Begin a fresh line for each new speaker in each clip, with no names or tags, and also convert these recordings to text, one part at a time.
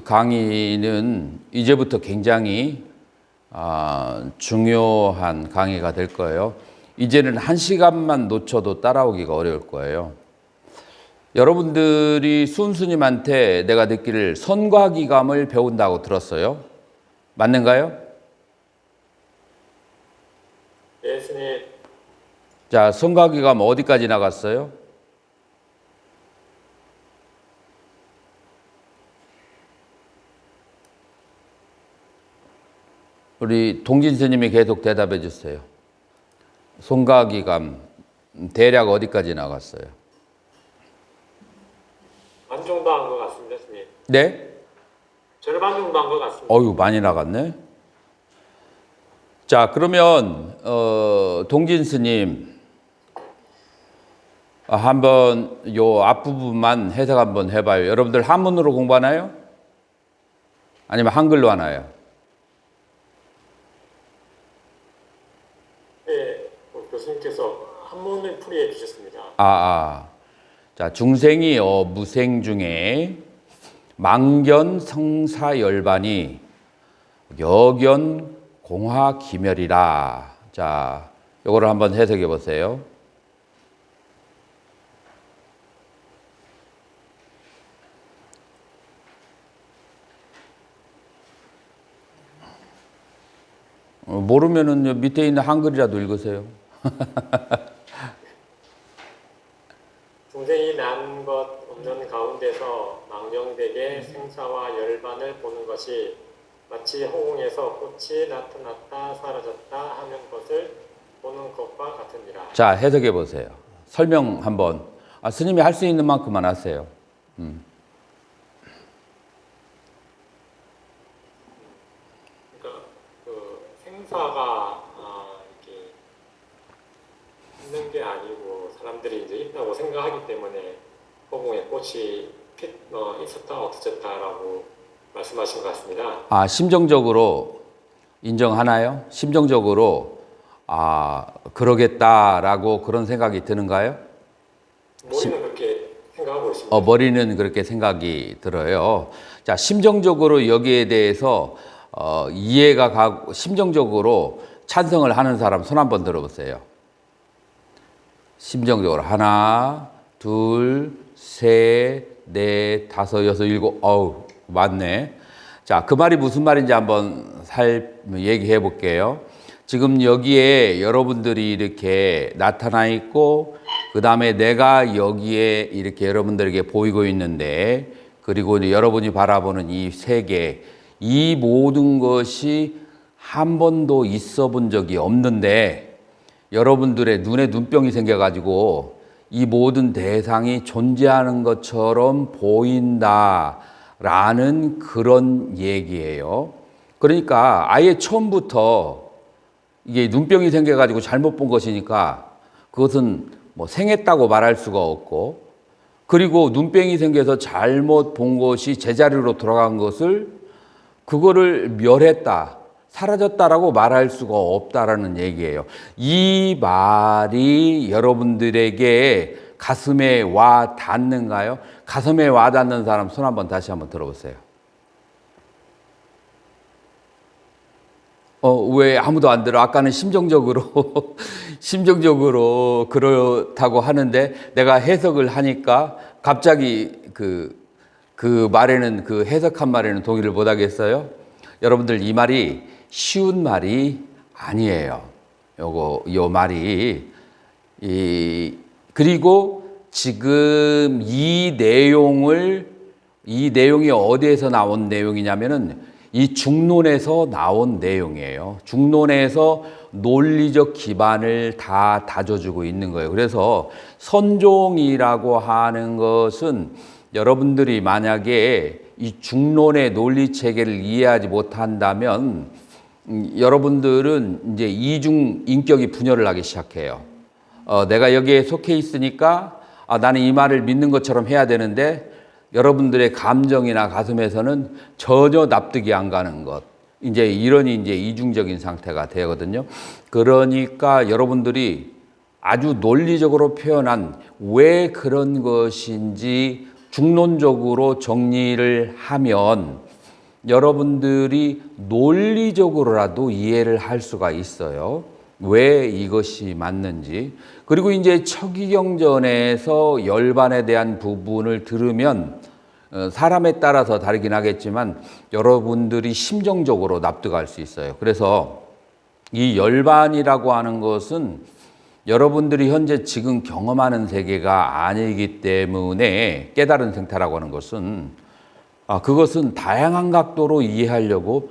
강의는 이제부터 굉장히 중요한 강의가 될 거예요. 이제는 1시간만 놓쳐도 따라오기가 어려울 거예요. 여러분들이 순수님한테 내가 듣기를 선과기감을 배운다고 들었어요. 맞는가요?
네, 스님.
자, 선과기감 어디까지 나갔어요? 우리 동진 스님이 계속 대답해 주세요. 손가기감 대략 어디까지 나갔어요?
반 정도 한 것 같습니다, 스님.
네?
절반 정도 한 것 같습니다.
어유 많이 나갔네. 자, 그러면 동진 스님 한번 요 앞부분만 해석 한번 해봐요. 여러분들 한문으로 공부하나요? 아니면 한글로 하나요?
네, 교수님께서 한문을 풀이해 주셨습니다.
자, 중생이 무생 중에 망견 성사열반이 여견 공화기멸이라. 자, 요거를 한번 해석해 보세요. 모르면은 밑에 있는 한글이라도 읽으세요.
중생이 난 것 없는 가운데서 망령되게 생사와 열반을 보는 것이 마치 허공에서 꽃이 나타났다 사라졌다 하는 것을 보는 것과 같으니라.
자, 해석해 보세요. 설명 한번. 스님이 할 수 있는 만큼만 하세요.
그러니까 그 생사가 이렇게 있는 게 아니고 사람들이 이제 있다고 생각하기 때문에 허공에 꽃이 있었다 없어졌다라고 말씀하신 것 같습니다.
심정적으로 인정하나요? 심정적으로 그러겠다라고 그런 생각이 드는가요?
머리는 그렇게 생각하고 있습니다.
머리는 그렇게 생각이 들어요. 자, 심정적으로 여기에 대해서 이해가 가고 심정적으로 찬성을 하는 사람 손 한번 들어보세요. 심정적으로 하나, 둘, 셋, 넷, 다섯, 여섯, 일곱. 맞네. 자, 그 말이 무슨 말인지 한번 얘기해 볼게요. 지금 여기에 여러분들이 이렇게 나타나 있고, 그 다음에 내가 여기에 이렇게 여러분들에게 보이고 있는데, 그리고 여러분이 바라보는 이 세계, 이 모든 것이 한 번도 있어 본 적이 없는데, 여러분들의 눈에 눈병이 생겨가지고 이 모든 대상이 존재하는 것처럼 보인다라는 그런 얘기예요. 그러니까 아예 처음부터 이게 눈병이 생겨가지고 잘못 본 것이니까 그것은 뭐 생했다고 말할 수가 없고, 그리고 눈병이 생겨서 잘못 본 것이 제자리로 돌아간 것을 그거를 멸했다, 사라졌다라고 말할 수가 없다라는 얘기예요. 이 말이 여러분들에게 가슴에 와 닿는가요? 가슴에 와 닿는 사람 손 한번 다시 한번 들어보세요. 왜 아무도 안 들어? 아까는 심정적으로 그렇다고 하는데 내가 해석을 하니까 갑자기 그 말에는, 그 해석한 말에는 동의를 못 하겠어요? 여러분들, 이 말이 쉬운 말이 아니에요. 요 말이. 그리고 지금 이 내용이 어디에서 나온 내용이냐면은 이 중론에서 나온 내용이에요. 중론에서 논리적 기반을 다 다져주고 있는 거예요. 그래서 선종이라고 하는 것은 여러분들이 만약에 이 중론의 논리 체계를 이해하지 못한다면 여러분들은 이제 이중 인격이 분열을 하기 시작해요. 내가 여기에 속해 있으니까 나는 이 말을 믿는 것처럼 해야 되는데 여러분들의 감정이나 가슴에서는 전혀 납득이 안 가는 것. 이제 이중적인 상태가 되거든요. 그러니까 여러분들이 아주 논리적으로 표현한 왜 그런 것인지 중론적으로 정리를 하면 여러분들이 논리적으로라도 이해를 할 수가 있어요. 왜 이것이 맞는지. 그리고 이제 척이경전에서 열반에 대한 부분을 들으면 사람에 따라서 다르긴 하겠지만 여러분들이 심정적으로 납득할 수 있어요. 그래서 이 열반이라고 하는 것은 여러분들이 현재 지금 경험하는 세계가 아니기 때문에 깨달은 생태라고 하는 것은 그것은 다양한 각도로 이해하려고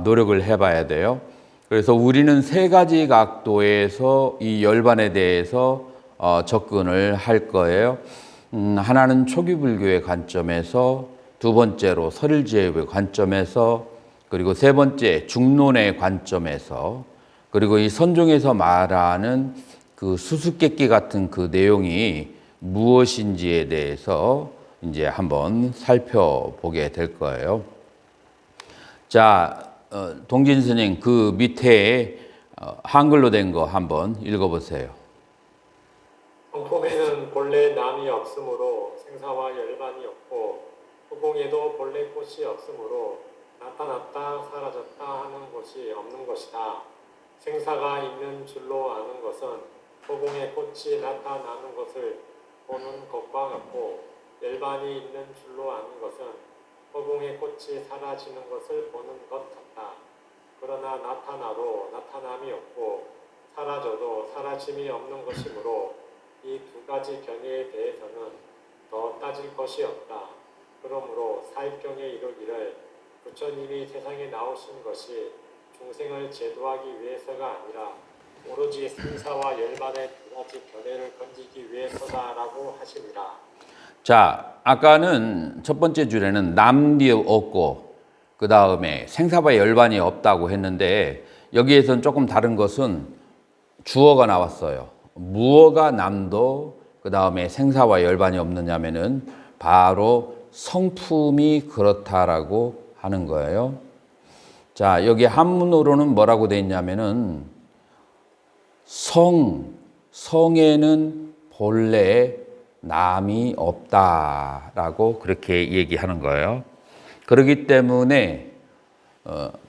노력을 해봐야 돼요. 그래서 우리는 세 가지 각도에서 이 열반에 대해서 접근을 할 거예요. 하나는 초기 불교의 관점에서, 두 번째로 설일제의 관점에서, 그리고 세 번째 중론의 관점에서, 그리고 이 선종에서 말하는 그 수수께끼 같은 그 내용이 무엇인지에 대해서 이제 한번 살펴보게 될 거예요. 자, 동진 스님 그 밑에 한글로 된 거 한번 읽어보세요.
성품에는 본래 남이 없으므로 생사와 열반이 없고 후공에도 본래 꽃이 없으므로 나타났다 사라졌다 하는 것이 없는 것이다. 생사가 있는 줄로 아는 것은 후공의 꽃이 나타나는 것을 보는 것과 같고 열반이 있는 줄로 아는 것은 허공의 꽃이 사라지는 것을 보는 것 같다. 그러나 나타나도 나타남이 없고 사라져도 사라짐이 없는 것이므로 이 두 가지 견해에 대해서는 더 따질 것이 없다. 그러므로 사입경에 이르기를 부처님이 세상에 나오신 것이 중생을 제도하기 위해서가 아니라 오로지 생사와 열반의 두 가지 견해를 건지기 위해서다라고 하시니라.
자, 아까는 첫 번째 줄에는 남이 없고 그 다음에 생사와 열반이 없다고 했는데 여기에서는 조금 다른 것은 주어가 나왔어요. 무어가 남도 그 다음에 생사와 열반이 없느냐면은 바로 성품이 그렇다라고 하는 거예요. 자, 여기 한문으로는 뭐라고 돼 있냐면은 성에는 본래 남이 없다라고 그렇게 얘기하는 거예요. 그렇기 때문에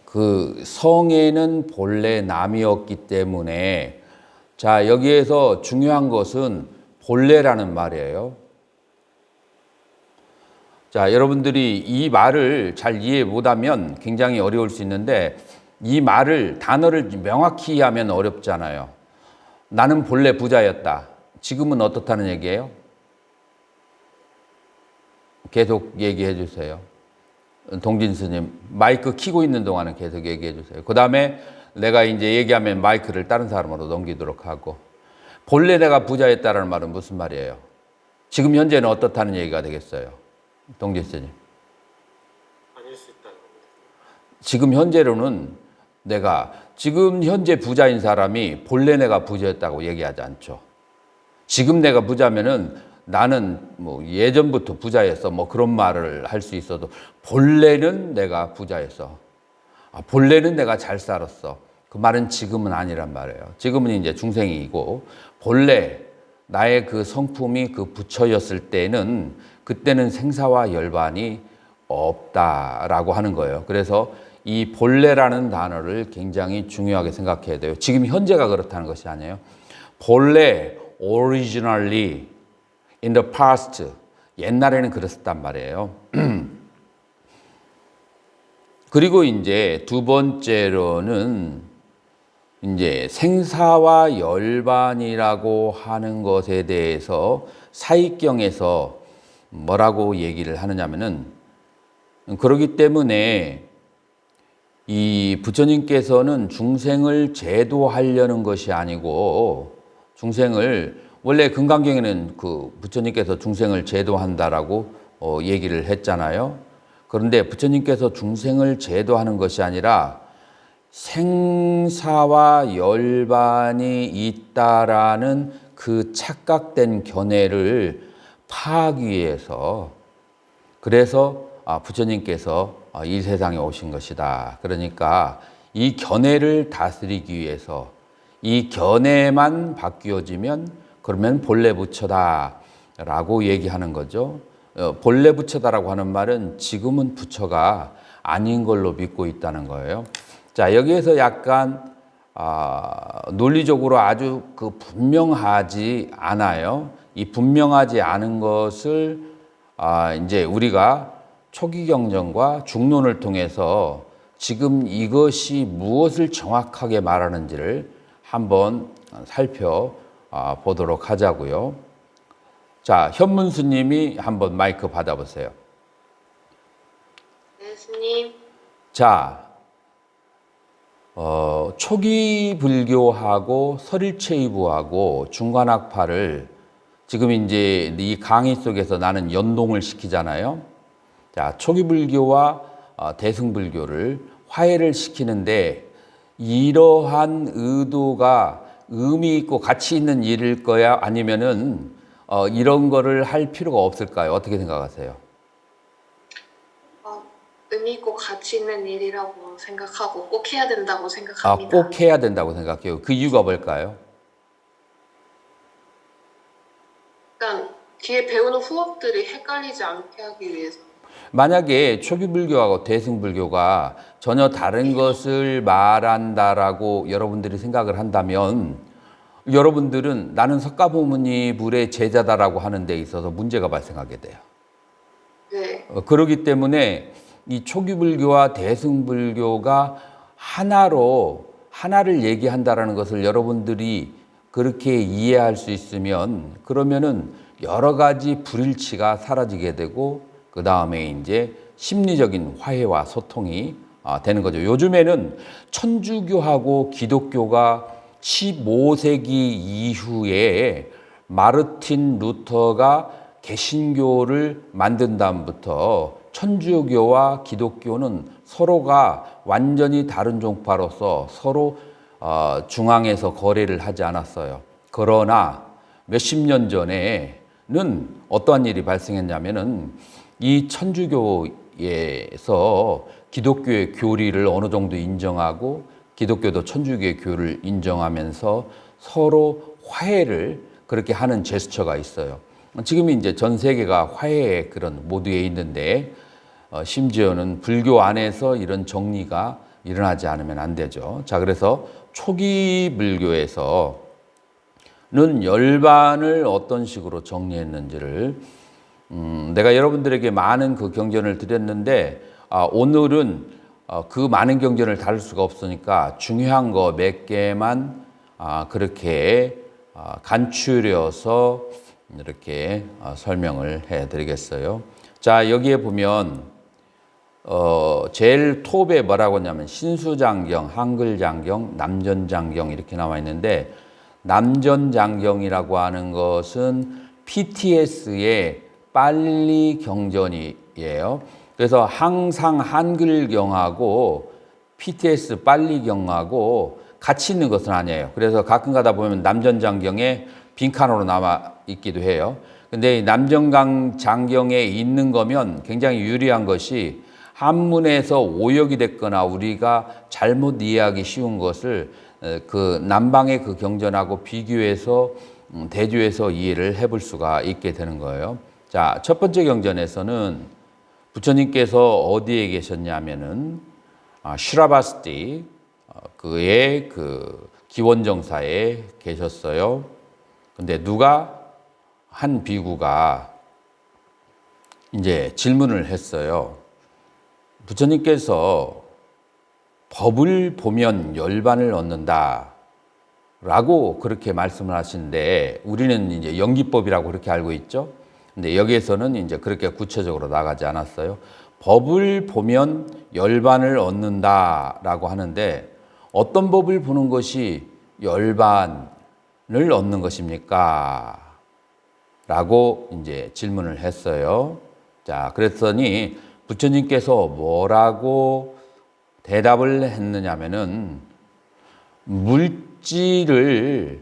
그 성에는 본래 남이 없기 때문에 자, 여기에서 중요한 것은 본래라는 말이에요. 자, 여러분들이 이 말을 잘 이해 못하면 굉장히 어려울 수 있는데 이 말을 단어를 명확히 이해하면 어렵잖아요. 나는 본래 부자였다. 지금은 어떻다는 얘기예요? 계속 얘기해 주세요. 동진 스님 마이크 켜고 있는 동안은 계속 얘기해 주세요. 그 다음에 내가 이제 얘기하면 마이크를 다른 사람으로 넘기도록 하고. 본래 내가 부자였다는 말은 무슨 말이에요? 지금 현재는 어떻다는 얘기가 되겠어요? 동진 스님.
아닐 수 있다는 겁니다.
지금 현재로는 내가 지금 현재 부자인 사람이 본래 내가 부자였다고 얘기하지 않죠. 지금 내가 부자면은 나는 뭐 예전부터 부자였어 뭐 그런 말을 할 수 있어도 본래는 내가 부자였어. 본래는 내가 잘 살았어. 그 말은 지금은 아니란 말이에요. 지금은 이제 중생이고 본래 나의 그 성품이 그 부처였을 때는 그때는 생사와 열반이 없다라고 하는 거예요. 그래서 이 본래라는 단어를 굉장히 중요하게 생각해야 돼요. 지금 현재가 그렇다는 것이 아니에요. 본래, originally, in the past, 옛날에는 그랬단 말이에요. 그리고 이제 두 번째로는 이제 생사와 열반이라고 하는 것에 대해서 사익경에서 뭐라고 얘기를 하느냐면은 그렇기 때문에 이 부처님께서는 중생을 제도하려는 것이 아니고 중생을 원래 금강경에는 그 부처님께서 중생을 제도한다라고 얘기를 했잖아요. 그런데 부처님께서 중생을 제도하는 것이 아니라 생사와 열반이 있다라는 그 착각된 견해를 파하기 위해서 그래서 부처님께서 이 세상에 오신 것이다. 그러니까 이 견해를 다스리기 위해서 이 견해만 바뀌어지면 그러면 본래 부처다라고 얘기하는 거죠. 본래 부처다라고 하는 말은 지금은 부처가 아닌 걸로 믿고 있다는 거예요. 자, 여기에서 약간 논리적으로 아주 분명하지 않아요. 이 분명하지 않은 것을 이제 우리가 초기 경전과 중론을 통해서 지금 이것이 무엇을 정확하게 말하는지를 한번 살펴보도록 하자고요. 자, 현문수님이 한번 마이크 받아보세요.
네, 스님.
자, 초기 불교하고 설일체이부하고 중간학파를 지금 이제 이 강의 속에서 나는 연동을 시키잖아요. 자, 초기 불교와 대승불교를 화해를 시키는데 이러한 의도가 의미 있고 가치 있는 일일 거야? 아니면은 이런 거를 할 필요가 없을까요? 어떻게 생각하세요?
의미 있고 가치 있는 일이라고 생각하고 꼭 해야 된다고 생각합니다.
꼭 해야 된다고 생각해요. 그 이유가 뭘까요?
일단 뒤에 배우는 후업들이 헷갈리지 않게 하기 위해서.
만약에 초기 불교하고 대승불교가 전혀 다른 것을 말한다라고 여러분들이 생각을 한다면 여러분들은 나는 석가모니 불의 제자다라고 하는 데 있어서 문제가 발생하게 돼요.
네.
그렇기 때문에 이 초기 불교와 대승불교가 하나를 얘기한다라는 것을 여러분들이 그렇게 이해할 수 있으면 그러면은 여러 가지 불일치가 사라지게 되고 그 다음에 이제 심리적인 화해와 소통이 되는 거죠. 요즘에는 천주교하고 기독교가 15세기 이후에 마르틴 루터가 개신교를 만든 다음부터 천주교와 기독교는 서로가 완전히 다른 종파로서 서로 중앙에서 거래를 하지 않았어요. 그러나 몇십 년 전에는 어떠한 일이 발생했냐면은 이 천주교에서 기독교의 교리를 어느 정도 인정하고 기독교도 천주교의 교를 인정하면서 서로 화해를 그렇게 하는 제스처가 있어요. 지금 이제 전 세계가 화해의 그런 모드에 있는데 심지어는 불교 안에서 이런 정리가 일어나지 않으면 안 되죠. 자, 그래서 초기 불교에서는 열반을 어떤 식으로 정리했는지를 내가 여러분들에게 많은 그 경전을 드렸는데 오늘은 그 많은 경전을 다룰 수가 없으니까 중요한 거 몇 개만 그렇게 간추려서 이렇게 설명을 해드리겠어요. 자, 여기에 보면 제일 톱에 뭐라고 하냐면 신수장경, 한글장경, 남전장경 이렇게 나와 있는데 남전장경이라고 하는 것은 PTS의 빨리 경전이에요. 그래서 항상 한글경하고 PTS 빨리경하고 같이 있는 것은 아니에요. 그래서 가끔 가다 보면 남전장경에 빈칸으로 남아 있기도 해요. 근데 이 남전장경에 있는 거면 굉장히 유리한 것이 한문에서 오역이 됐거나 우리가 잘못 이해하기 쉬운 것을 그 남방의 그 경전하고 비교해서 대조해서 이해를 해볼 수가 있게 되는 거예요. 자, 첫 번째 경전에서는 부처님께서 어디에 계셨냐면은 슈라바스티 그의 그 기원정사에 계셨어요. 근데 누가 한 비구가 이제 질문을 했어요. 부처님께서 법을 보면 열반을 얻는다 라고 그렇게 말씀을 하시는데 우리는 이제 연기법이라고 그렇게 알고 있죠. 근데 여기에서는 이제 그렇게 구체적으로 나가지 않았어요. 법을 보면 열반을 얻는다라고 하는데 어떤 법을 보는 것이 열반을 얻는 것입니까? 라고 이제 질문을 했어요. 자, 그랬더니 부처님께서 뭐라고 대답을 했느냐면은 물질을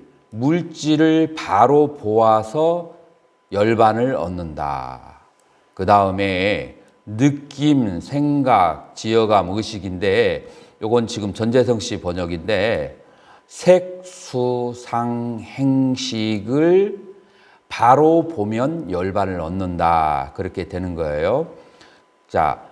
바로 보아서 열반을 얻는다. 그 다음에 느낌, 생각, 지어감, 의식인데 요건 지금 전재성 씨 번역인데 색, 수, 상, 행식을 바로 보면 열반을 얻는다. 그렇게 되는 거예요. 자,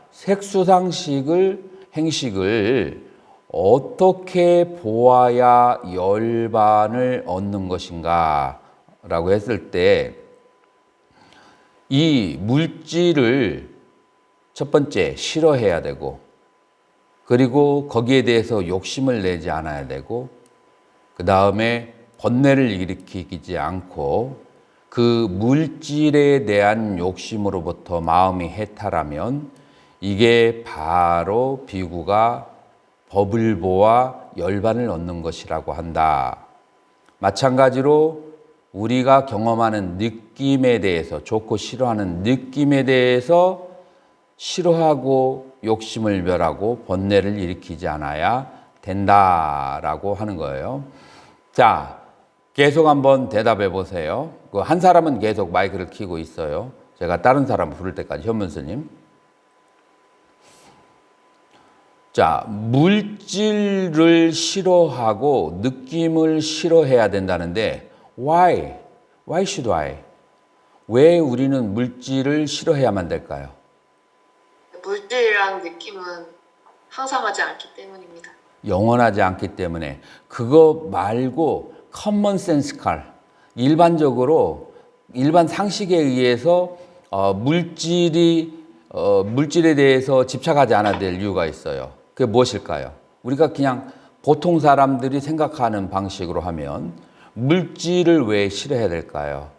행식을 어떻게 보아야 열반을 얻는 것인가 라고 했을 때 이 물질을 첫 번째 싫어해야 되고, 그리고 거기에 대해서 욕심을 내지 않아야 되고, 그 다음에 번뇌를 일으키지 않고 그 물질에 대한 욕심으로부터 마음이 해탈하면 이게 바로 비구가 법을 보아 열반을 얻는 것이라고 한다. 마찬가지로 우리가 경험하는 느낌에 대해서, 좋고 싫어하는 느낌에 대해서 싫어하고 욕심을 멸하고 번뇌를 일으키지 않아야 된다라고 하는 거예요. 자, 계속 한번 대답해 보세요. 한 사람은 계속 마이크를 켜고 있어요. 제가 다른 사람 부를 때까지. 현문스님. 자, 물질을 싫어하고 느낌을 싫어해야 된다는데 why should I? 왜 우리는 물질을 싫어해야만 될까요?
물질이라는 느낌은 항상하지 않기 때문입니다.
영원하지 않기 때문에. 그거 말고 커먼 센스칼, 일반적으로 일반 상식에 의해서 물질에 대해서 집착하지 않아야 될 이유가 있어요. 그게 무엇일까요? 우리가 그냥 보통 사람들이 생각하는 방식으로 하면 물질을 왜 싫어해야 될까요?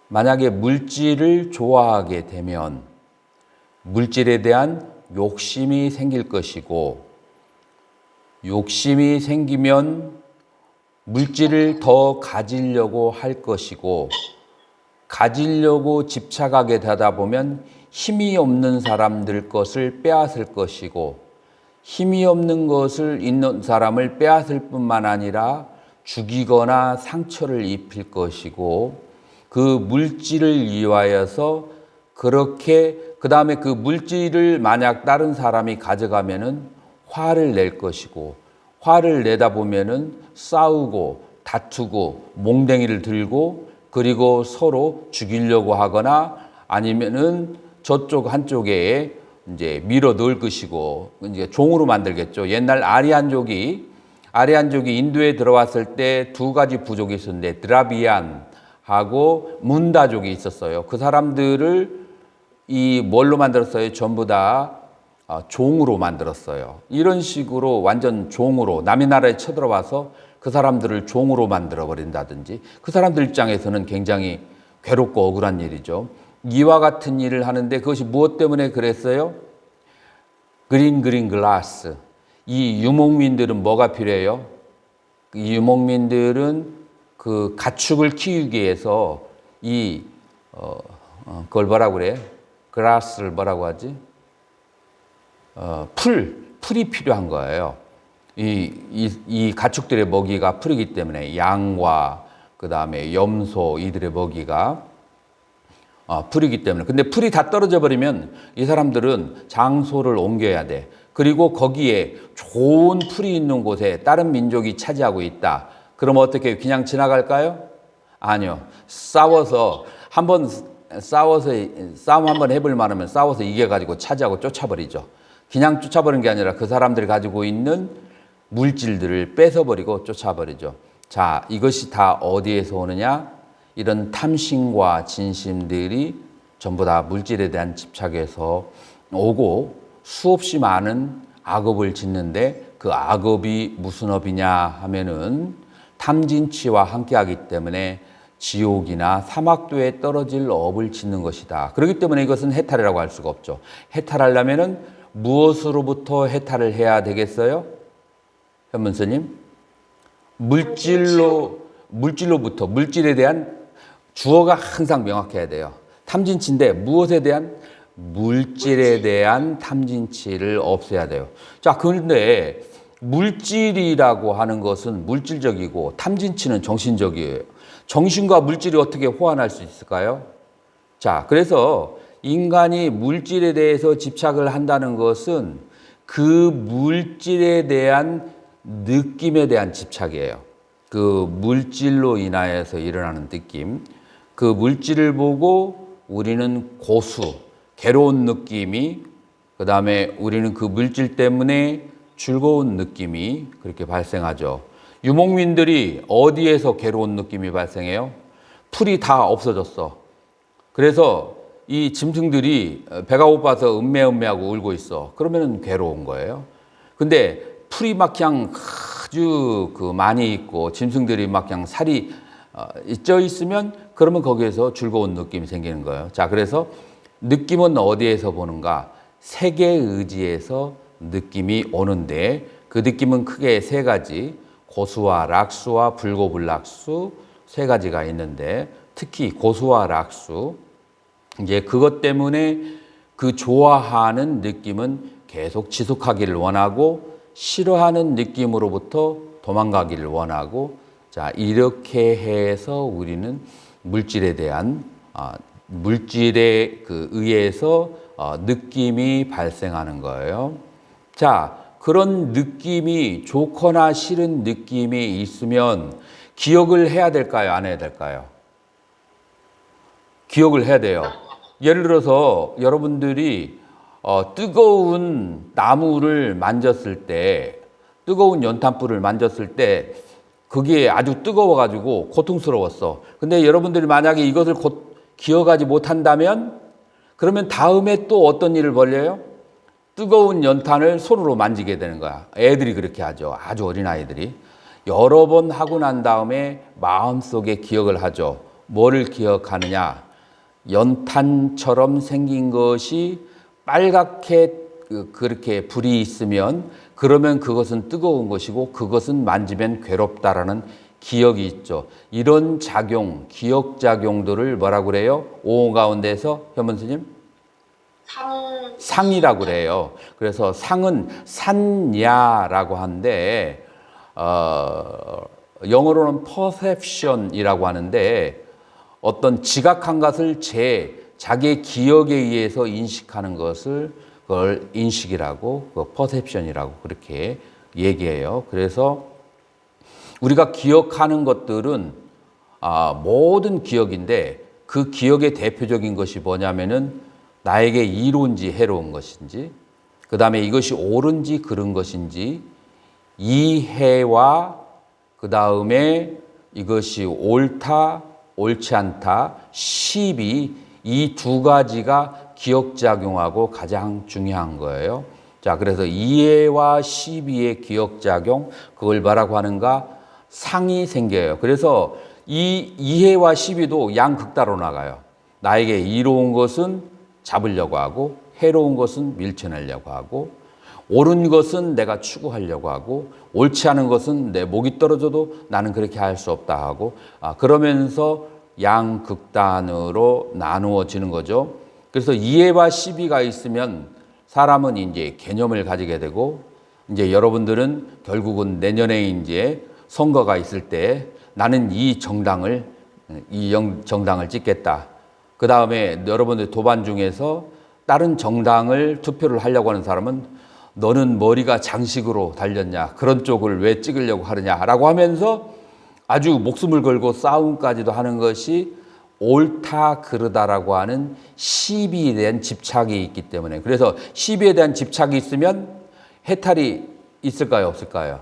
만약에 물질을 좋아하게 되면 물질에 대한 욕심이 생길 것이고, 욕심이 생기면 물질을 더 가지려고 할 것이고, 가지려고 집착하게 되다 보면 힘이 없는 사람들 것을 빼앗을 것이고, 힘이 없는 것을 있는 사람을 빼앗을 뿐만 아니라 죽이거나 상처를 입힐 것이고, 그 물질을 위하여서 그렇게, 그 다음에 그 물질을 만약 다른 사람이 가져가면은 화를 낼 것이고, 화를 내다 보면은 싸우고 다투고 몽댕이를 들고, 그리고 서로 죽이려고 하거나 아니면은 저쪽 한쪽에 이제 밀어 넣을 것이고, 이제 종으로 만들겠죠. 옛날 아리안족이 인도에 들어왔을 때 두 가지 부족이 있었는데 드라비안하고 문다족이 있었어요. 그 사람들을 이 뭘로 만들었어요? 전부 다 종으로 만들었어요. 이런 식으로 완전 종으로 남의 나라에 쳐들어와서 그 사람들을 종으로 만들어 버린다든지, 그 사람들 입장에서는 굉장히 괴롭고 억울한 일이죠. 이와 같은 일을 하는데 그것이 무엇 때문에 그랬어요? 그린 글라스. 이 유목민들은 뭐가 필요해요? 이 유목민들은 그 가축을 키우기 위해서 그걸 뭐라고 그래? 글라스를 뭐라고 하지? 풀이 필요한 거예요. 이 가축들의 먹이가 풀이기 때문에 양과 그 다음에 염소 이들의 먹이가 풀이기 때문에. 근데 풀이 다 떨어져 버리면 이 사람들은 장소를 옮겨야 돼. 그리고 거기에 좋은 풀이 있는 곳에 다른 민족이 차지하고 있다. 그럼 어떻게 그냥 지나갈까요? 아니요. 싸움 한번 해볼 만하면 싸워서 이겨가지고 차지하고 쫓아버리죠. 그냥 쫓아버리는 게 아니라 그 사람들이 가지고 있는 물질들을 뺏어버리고 쫓아버리죠. 자, 이것이 다 어디에서 오느냐? 이런 탐심과 진심들이 전부 다 물질에 대한 집착에서 오고, 수없이 많은 악업을 짓는데 그 악업이 무슨 업이냐 하면은 탐진치와 함께하기 때문에 지옥이나 사막도에 떨어질 업을 짓는 것이다. 그렇기 때문에 이것은 해탈이라고 할 수가 없죠. 해탈하려면은 무엇으로부터 해탈을 해야 되겠어요? 현문스님? 물질로부터, 물질에 대한 주어가 항상 명확해야 돼요. 탐진치인데 무엇에 대한? 물질에 대한 탐진치를 없애야 돼요. 자, 그런데 물질이라고 하는 것은 물질적이고 탐진치는 정신적이에요. 정신과 물질이 어떻게 호환할 수 있을까요? 자, 그래서 인간이 물질에 대해서 집착을 한다는 것은 그 물질에 대한 느낌에 대한 집착이에요. 그 물질로 인하여서 일어나는 느낌. 그 물질을 보고 우리는 고수, 괴로운 느낌이, 그 다음에 우리는 그 물질 때문에 즐거운 느낌이 그렇게 발생하죠. 유목민들이 어디에서 괴로운 느낌이 발생해요? 풀이 다 없어졌어. 그래서 이 짐승들이 배가 고파서 음매음매하고 울고 있어. 그러면 괴로운 거예요. 근데 풀이 막 그냥 아주 많이 있고 짐승들이 막 그냥 살이 쪄 있으면 그러면 거기에서 즐거운 느낌이 생기는 거예요. 자, 그래서 느낌은 어디에서 보는가? 세계의지에서 느낌이 오는데 그 느낌은 크게 세 가지, 고수와 락수와 불고불락수 세 가지가 있는데 특히 고수와 락수, 이제 그것 때문에 그 좋아하는 느낌은 계속 지속하기를 원하고 싫어하는 느낌으로부터 도망가기를 원하고, 자, 이렇게 해서 우리는 물질에 대한 물질에 의해서 느낌이 발생하는 거예요. 자, 그런 느낌이 좋거나 싫은 느낌이 있으면 기억을 해야 될까요? 안 해야 될까요? 기억을 해야 돼요. 예를 들어서 여러분들이 뜨거운 나무를 만졌을 때, 뜨거운 연탄불을 만졌을 때 그게 아주 뜨거워가지고 고통스러웠어. 근데 여러분들이 만약에 이것을 기억하지 못한다면 그러면 다음에 또 어떤 일을 벌려요? 뜨거운 연탄을 손으로 만지게 되는 거야. 애들이 그렇게 하죠. 아주 어린 아이들이. 여러 번 하고 난 다음에 마음속에 기억을 하죠. 뭐를 기억하느냐? 연탄처럼 생긴 것이 빨갛게 그렇게 불이 있으면 그러면 그것은 뜨거운 것이고 그것은 만지면 괴롭다라는 기억이 있죠. 이런 작용, 기억 작용들을 뭐라고 그래요? 오 가운데서 현문 스님? 상이라고 그래요. 그래서 상은 산야라고 하는데 영어로는 perception이라고 하는데 어떤 지각한 것을 자기의 기억에 의해서 인식하는 것을 그걸 인식이라고, 퍼셉션이라고 그렇게 얘기해요. 그래서 우리가 기억하는 것들은 모든 기억인데 그 기억의 대표적인 것이 뭐냐면은 나에게 이로운지 해로운 것인지, 그 다음에 이것이 옳은지 그른 것인지, 이해와 그 다음에 이것이 옳다, 옳지 않다, 시비, 이 두 가지가 기억작용하고 가장 중요한 거예요. 자, 그래서 이해와 시비의 기억작용, 그걸 뭐라고 하는가? 상이 생겨요. 그래서 이 이해와 시비도 양극단으로 나가요. 나에게 이로운 것은 잡으려고 하고, 해로운 것은 밀쳐내려고 하고, 옳은 것은 내가 추구하려고 하고, 옳지 않은 것은 내 목이 떨어져도 나는 그렇게 할 수 없다 하고, 그러면서 양극단으로 나누어지는 거죠. 그래서 이해와 시비가 있으면 사람은 이제 개념을 가지게 되고, 이제 여러분들은 결국은 내년에 이제 선거가 있을 때 나는 이 정당을 찍겠다. 그 다음에 여러분들 도반 중에서 다른 정당을 투표를 하려고 하는 사람은 너는 머리가 장식으로 달렸냐, 그런 쪽을 왜 찍으려고 하느냐라고 하면서 아주 목숨을 걸고 싸움까지도 하는 것이 옳다 그르다라고 하는 시비에 대한 집착이 있기 때문에, 그래서 시비에 대한 집착이 있으면 해탈이 있을까요, 없을까요?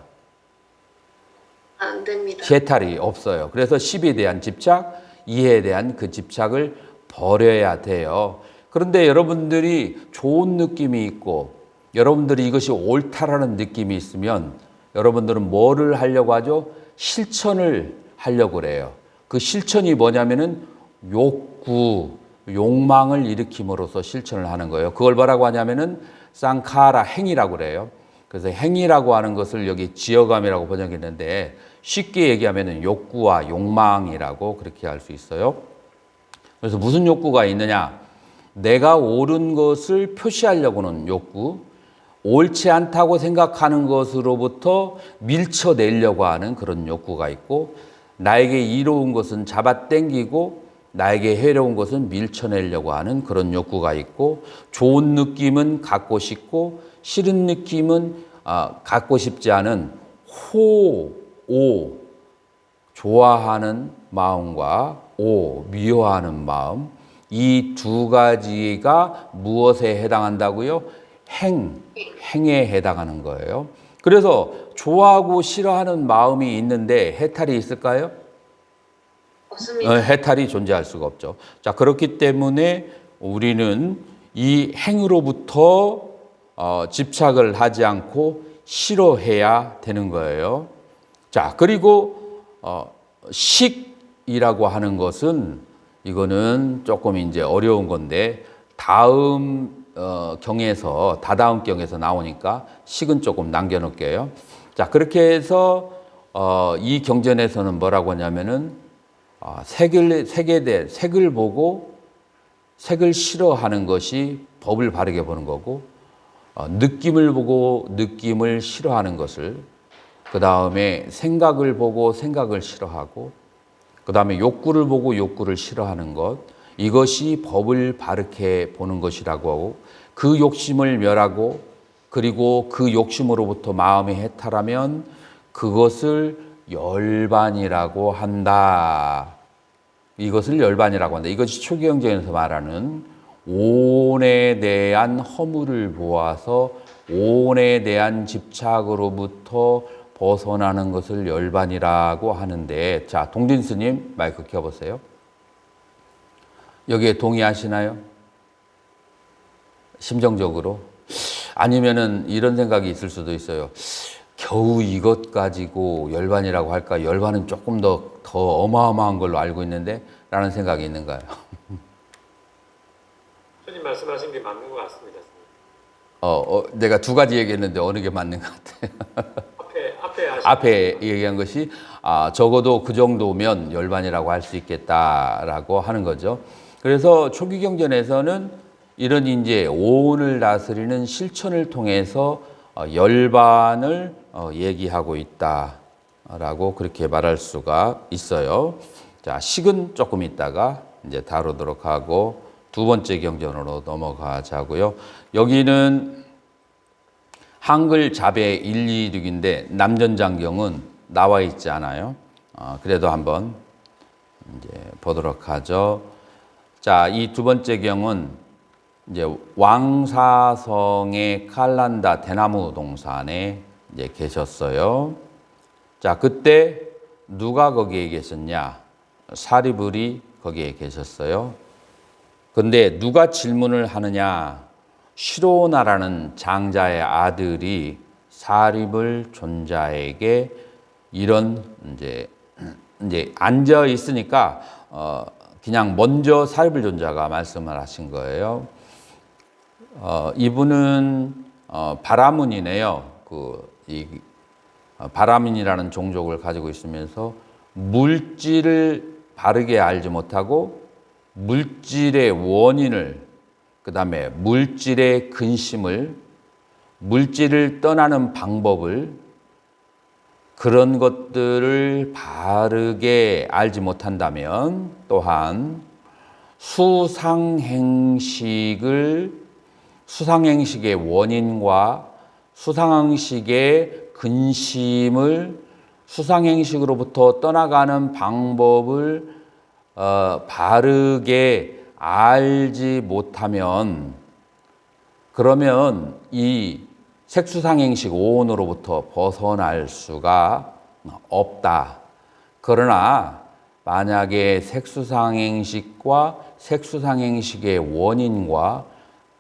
안 됩니다.
해탈이 없어요. 그래서 시비에 대한 집착, 이해에 대한 그 집착을 버려야 돼요. 그런데 여러분들이 좋은 느낌이 있고 여러분들이 이것이 옳다라는 느낌이 있으면 여러분들은 뭐를 하려고 하죠? 실천을 하려고 그래요. 그 실천이 뭐냐면은 욕구, 욕망을 일으킴으로써 실천을 하는 거예요. 그걸 뭐라고 하냐면은 쌍카라, 행위라고 그래요. 그래서 행위라고 하는 것을 여기 지어감이라고 번역했는데 쉽게 얘기하면은 욕구와 욕망이라고 그렇게 할 수 있어요. 그래서 무슨 욕구가 있느냐? 내가 옳은 것을 표시하려고는 욕구, 옳지 않다고 생각하는 것으로부터 밀쳐내려고 하는 그런 욕구가 있고, 나에게 이로운 것은 잡아당기고 나에게 해로운 것은 밀쳐내려고 하는 그런 욕구가 있고, 좋은 느낌은 갖고 싶고 싫은 느낌은 갖고 싶지 않은 좋아하는 마음과 미워하는 마음, 이 두 가지가 무엇에 해당한다고요? 행에 해당하는 거예요. 그래서 좋아하고 싫어하는 마음이 있는데 해탈이 있을까요?
없습니다.
해탈이 존재할 수가 없죠. 자, 그렇기 때문에 우리는 이 행으로부터 집착을 하지 않고 싫어해야 되는 거예요. 자, 그리고 식이라고 하는 것은 이거는 조금 이제 어려운 건데 다음 경에서 다다음 경에서 나오니까 식은 조금 남겨놓을게요. 자, 그렇게 해서 이 경전에서는 뭐라고 하냐면은 색을 보고 색을 싫어하는 것이 법을 바르게 보는 거고, 느낌을 보고 느낌을 싫어하는 것을, 그 다음에 생각을 보고 생각을 싫어하고, 그 다음에 욕구를 보고 욕구를 싫어하는 것, 이것이 법을 바르게 보는 것이라고 하고, 그 욕심을 멸하고 그리고 그 욕심으로부터 마음이 해탈하면 그것을 열반이라고 한다. 이것을 열반이라고 한다. 이것이 초기경전에서 말하는 오온에 대한 허물을 보아서 오온에 대한 집착으로부터 벗어나는 것을 열반이라고 하는데, 자, 동진 스님 마이크 켜보세요. 여기에 동의하시나요? 심정적으로? 아니면은 이런 생각이 있을 수도 있어요. 겨우 이것 가지고 열반이라고 할까? 열반은 조금 더 어마어마한 걸로 알고 있는데 라는 생각이 있는가요?
스님 말씀하신 게 맞는 것 같습니다.
내가 두 가지 얘기했는데 어느 게 맞는 것 같아요? 앞에 얘기한 것이 적어도 그 정도면 열반이라고 할 수 있겠다라고 하는 거죠. 그래서 초기 경전에서는 이런 이제 오온을 다스리는 실천을 통해서 열반을 얘기하고 있다라고 그렇게 말할 수가 있어요. 자, 식은 조금 있다가 이제 다루도록 하고 두 번째 경전으로 넘어가자고요. 여기는 한글 자배 126인데 남전장경은 나와 있지 않아요. 그래도 한번 이제 보도록 하죠. 자, 이 두 번째 경은 이제 왕사성의 칼란다 대나무 동산에 이제 계셨어요. 자, 그때 누가 거기에 계셨냐? 사리불이 거기에 계셨어요. 근데 누가 질문을 하느냐? 시로나라는 장자의 아들이 사리불 존자에게 이런 이제 앉아 있으니까 그냥 먼저 사리불 존자가 말씀을 하신 거예요. 이분은 바라문이네요. 바라문이라는 종족을 가지고 있으면서 물질을 바르게 알지 못하고 물질의 원인을, 그 다음에 물질의 근심을, 물질을 떠나는 방법을, 그런 것들을 바르게 알지 못한다면 또한 수상행식의 원인과 수상행식의 근심을, 수상행식으로부터 떠나가는 방법을 바르게 알지 못하면, 그러면 이 색수상행식 오온으로부터 벗어날 수가 없다. 그러나 만약에 색수상행식과 색수상행식의 원인과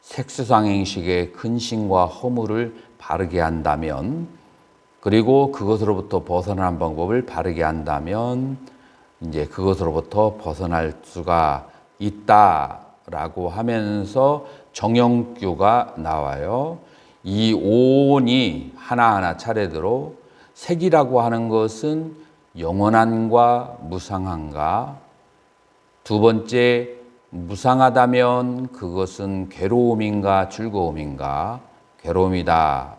색수상행식의 근심과 허물을 바르게 한다면, 그리고 그것으로부터 벗어나는 방법을 바르게 한다면 이제 그것으로부터 벗어날 수가 있다라고 하면서 정영규가 나와요. 이 오온이 하나하나 차례대로, 색이라고 하는 것은 영원한가 무상한가, 두 번째 무상하다면 그것은 괴로움인가 즐거움인가, 괴로움이다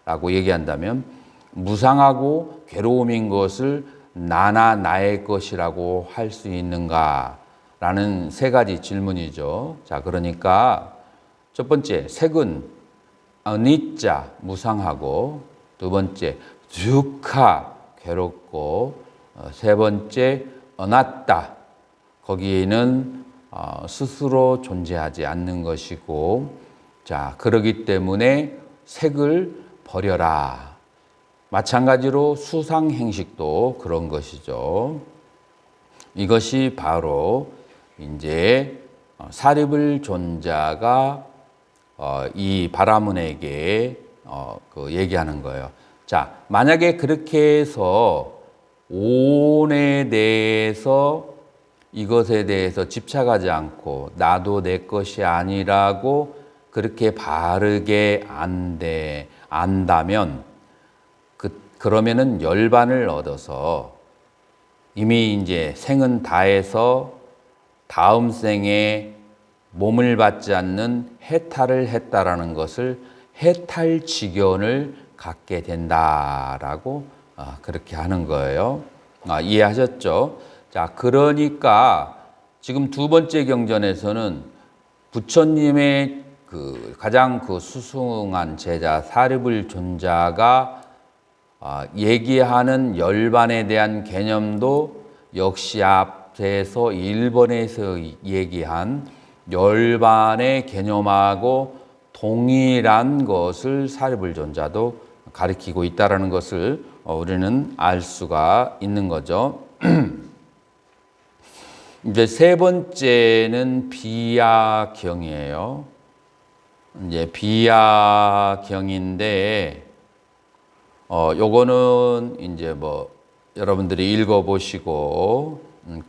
라고 얘기한다면, 무상하고 괴로움인 것을 나나 나의 것이라고 할 수 있는가 라는 세 가지 질문이죠. 자, 그러니까 첫 번째 색은 아니짜 무상하고, 두 번째 두카 괴롭고, 세 번째 어낫다, 거기에는 스스로 존재하지 않는 것이고, 자, 그러기 때문에 색을 버려라. 마찬가지로 수상행식도 그런 것이죠. 이것이 바로 이제 사리불 존자가 이 바라문에게 얘기하는 거예요. 자, 만약에 그렇게 해서 오온에 대해서 이것에 대해서 집착하지 않고 나도 내 것이 아니라고 그렇게 바르게 안다면 그러면은 열반을 얻어서 이미 이제 생은 다해서 다음 생에 몸을 받지 않는 해탈을 했다라는 것을 해탈지견을 갖게 된다라고 그렇게 하는 거예요. 이해하셨죠? 자, 그러니까 지금 두 번째 경전에서는 부처님의 가장 수승한 제자 사리불 존자가 얘기하는 열반에 대한 개념도 역시 앞에서 1번에서 얘기한 열반의 개념하고 동일한 것을 사리불 존자도 가리키고 있다는 것을 우리는 알 수가 있는 거죠. 이제 세 번째는 비야경이에요. 이제 비야경인데 요거는 이제 여러분들이 읽어보시고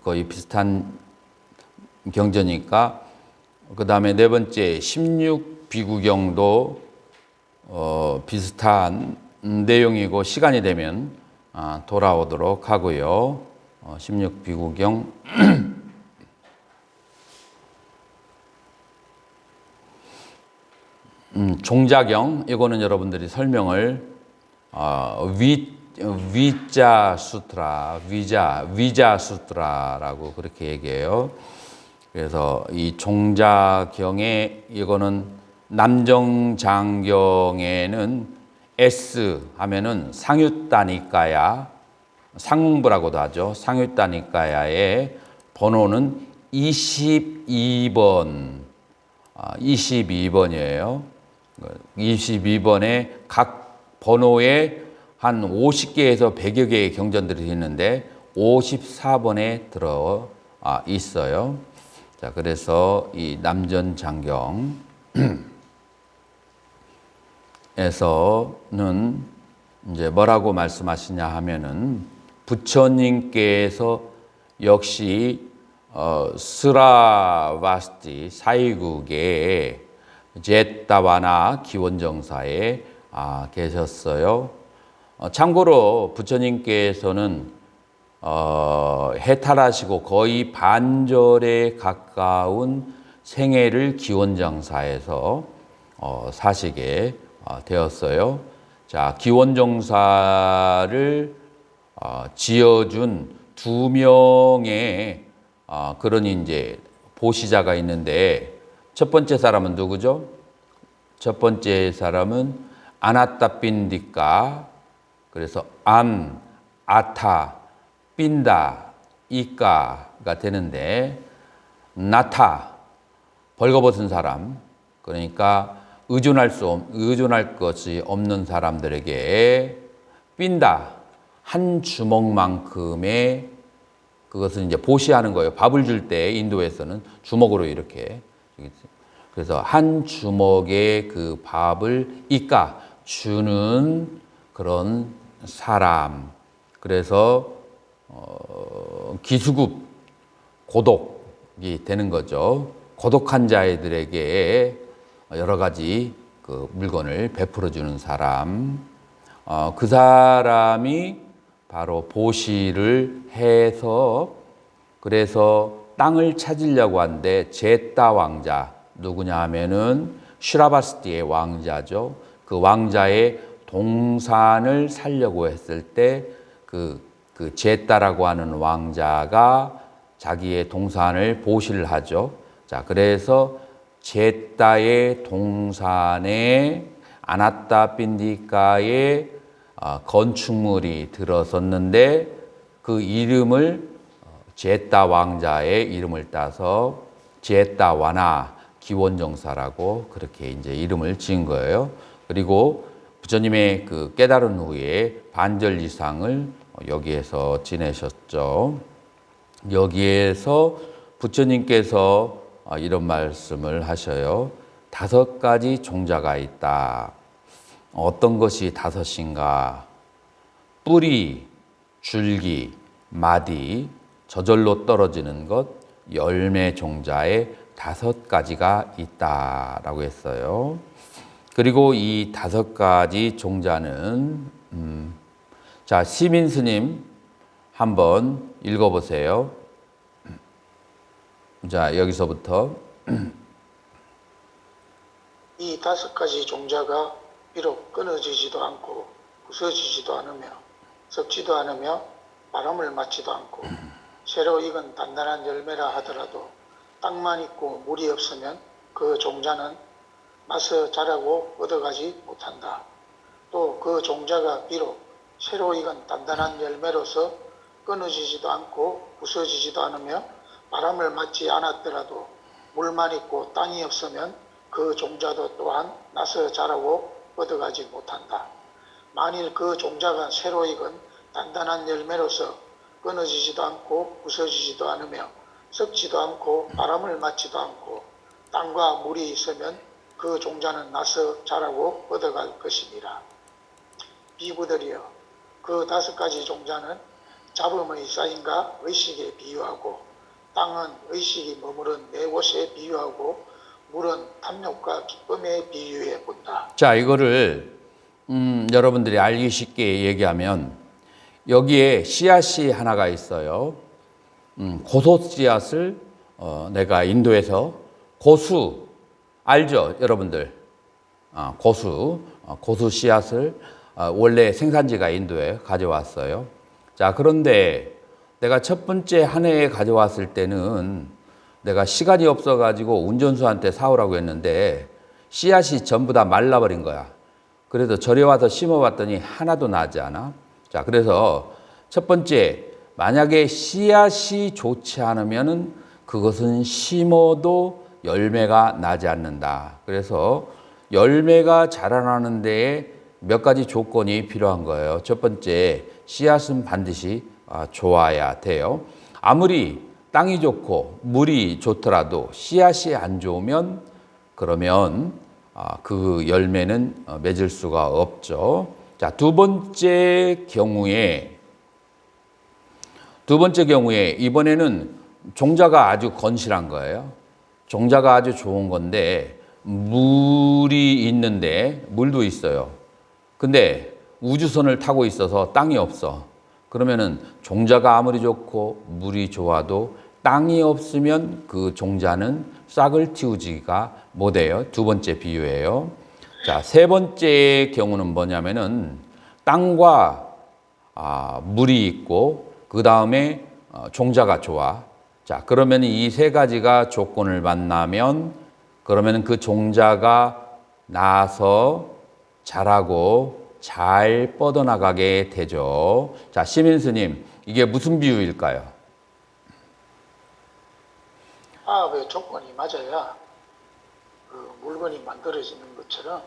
거의 비슷한 경전이니까 그 다음에 네 번째 16비구경도 비슷한 내용이고 시간이 되면 돌아오도록 하고요. 16비구경 종자경 이거는 여러분들이 설명을 위자 수트라라고 그렇게 얘기해요. 그래서 이 종자경에 이거는 남정장경에는 S 하면은 상유따니까야 상문부라고도 하죠. 상유따니까야의 번호는 22번 22번이에요. 22번에 각 번호에 한 50개에서 100여 개의 경전들이 있는데 54번에 들어 있어요. 자, 그래서 이 남전장경 에서는 이제 뭐라고 말씀하시냐 하면은 부처님께서 역시 스라바스티 사이국의 제타와나 기원정사에 계셨어요. 참고로 부처님께서는 해탈하시고 거의 반절에 가까운 생애를 기원정사에서 사시게 되었어요. 자, 기원정사를 지어준 두 명의 그런 이제 보시자가 있는데 첫 번째 사람은 누구죠? 첫 번째 사람은 아나타빈디까. 그래서 안, 아타, 빈다, 이까가 되는데 나타 벌거벗은 사람, 그러니까 의존할 것이 없는 사람들에게 빈다 한 주먹만큼의 그것은 이제 보시하는 거예요. 밥을 줄 때 인도에서는 주먹으로 이렇게 그래서 한 주먹의 그 밥을 이까 주는 그런 사람. 그래서 기수급 고독이 되는 거죠. 고독한 자들에게 여러 가지 그 물건을 베풀어 주는 사람. 그 사람이 바로 보시를 해서 그래서 땅을 찾으려고 하는데 제따 왕자 누구냐 하면은 슈라바스티의 왕자죠. 그 왕자의 동산을 살려고 했을 때 그 제따라고 하는 왕자가 자기의 동산을 보시를 하죠. 자, 그래서 제따의 동산에 아나타빈디카의 건축물이 들어섰는데 그 이름을 제따 왕자의 이름을 따서 제따와나 기원정사라고 그렇게 이제 이름을 지은 거예요. 그리고 부처님의 그 깨달은 후에 반절 이상을 여기에서 지내셨죠. 여기에서 부처님께서 이런 말씀을 하셔요. 5가지 종자가 있다. 어떤 것이 5인가? 뿌리, 줄기, 마디, 저절로 떨어지는 것, 열매 종자에 5가지가 있다라고 했어요. 그리고 이 5가지 종자는 자, 시민 스님 한번 읽어보세요. 자, 여기서부터
이 5가지 종자가 비록 끊어지지도 않고 부서지지도 않으며 썩지도 않으며 바람을 맞지도 않고 새로 익은 단단한 열매라 하더라도 땅만 있고 물이 없으면 그 종자는 나서 자라고 얻어가지 못한다. 또 그 종자가 비록 새로 익은 단단한 열매로서 끊어지지도 않고 부서지지도 않으며 바람을 맞지 않았더라도 물만 있고 땅이 없으면 그 종자도 또한 나서 자라고 얻어가지 못한다. 만일 그 종자가 새로 익은 단단한 열매로서 끊어지지도 않고 부서지지도 않으며 썩지도 않고 바람을 맞지도 않고 땅과 물이 있으면 그 종자는 나서 자라고 얻어갈 것이니라. 비구들이여, 그 5가지 종자는 잡음의 쌓임과 의식에 비유하고 땅은 의식이 머무른 네 곳에 비유하고 물은 탐욕과 기쁨에 비유해 본다.
자, 이거를 여러분들이 알기 쉽게 얘기하면 여기에 씨앗이 하나가 있어요. 고소 씨앗을 내가 인도에서 고수 알죠, 여러분들? 고수 씨앗을 원래 생산지가 인도에 가져왔어요. 자, 그런데 내가 첫 번째 한 해에 가져왔을 때는 내가 시간이 없어가지고 운전수한테 사오라고 했는데 씨앗이 전부 다 말라버린 거야. 그래서 절에 와서 심어봤더니 하나도 나지 않아. 자, 그래서 첫 번째, 만약에 씨앗이 좋지 않으면은 그것은 심어도 열매가 나지 않는다. 그래서 열매가 자라나는 데에 몇 가지 조건이 필요한 거예요. 첫 번째, 씨앗은 반드시 좋아야 돼요. 아무리 땅이 좋고 물이 좋더라도 씨앗이 안 좋으면 그러면 그 열매는 맺을 수가 없죠. 자, 두 번째 경우에 이번에는 종자가 아주 건실한 거예요. 종자가 아주 좋은 건데 물이 있는데 물도 있어요. 근데 우주선을 타고 있어서 땅이 없어. 그러면은 종자가 아무리 좋고 물이 좋아도 땅이 없으면 그 종자는 싹을 틔우지가 못해요. 두 번째 비유예요. 자, 세 번째 경우는 뭐냐면은 땅과 물이 있고 그 다음에 종자가 좋아. 자, 그러면 이 3가지가 조건을 만나면 그러면 그 종자가 나서 자라고 잘 뻗어나가게 되죠. 자, 시민 스님, 이게 무슨 비유일까요?
화합의 조건이 맞아야 그 물건이 만들어지는 것처럼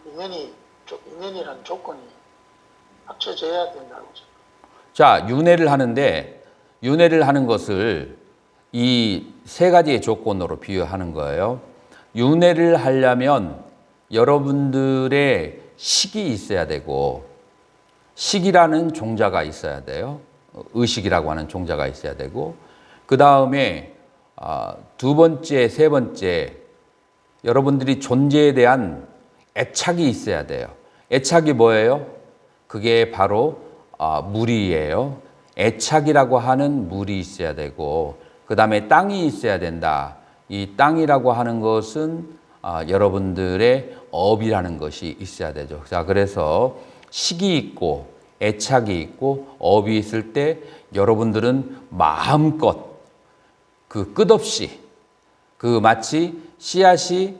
인연이라는 조건이 합쳐져야 된다고 생각합니다.
자, 윤회를 하는 것을 이 3가지의 조건으로 비유하는 거예요. 윤회를 하려면 여러분들의 식이 있어야 되고 식이라는 종자가 있어야 돼요. 의식이라고 하는 종자가 있어야 되고 그 다음에 두 번째, 세 번째 여러분들이 존재에 대한 애착이 있어야 돼요. 애착이 뭐예요? 그게 바로 물이에요. 애착이라고 하는 물이 있어야 되고 그 다음에 땅이 있어야 된다. 이 땅이라고 하는 것은 여러분들의 업이라는 것이 있어야 되죠. 자, 그래서 식이 있고 애착이 있고 업이 있을 때 여러분들은 마음껏 그 끝없이 그 마치 씨앗이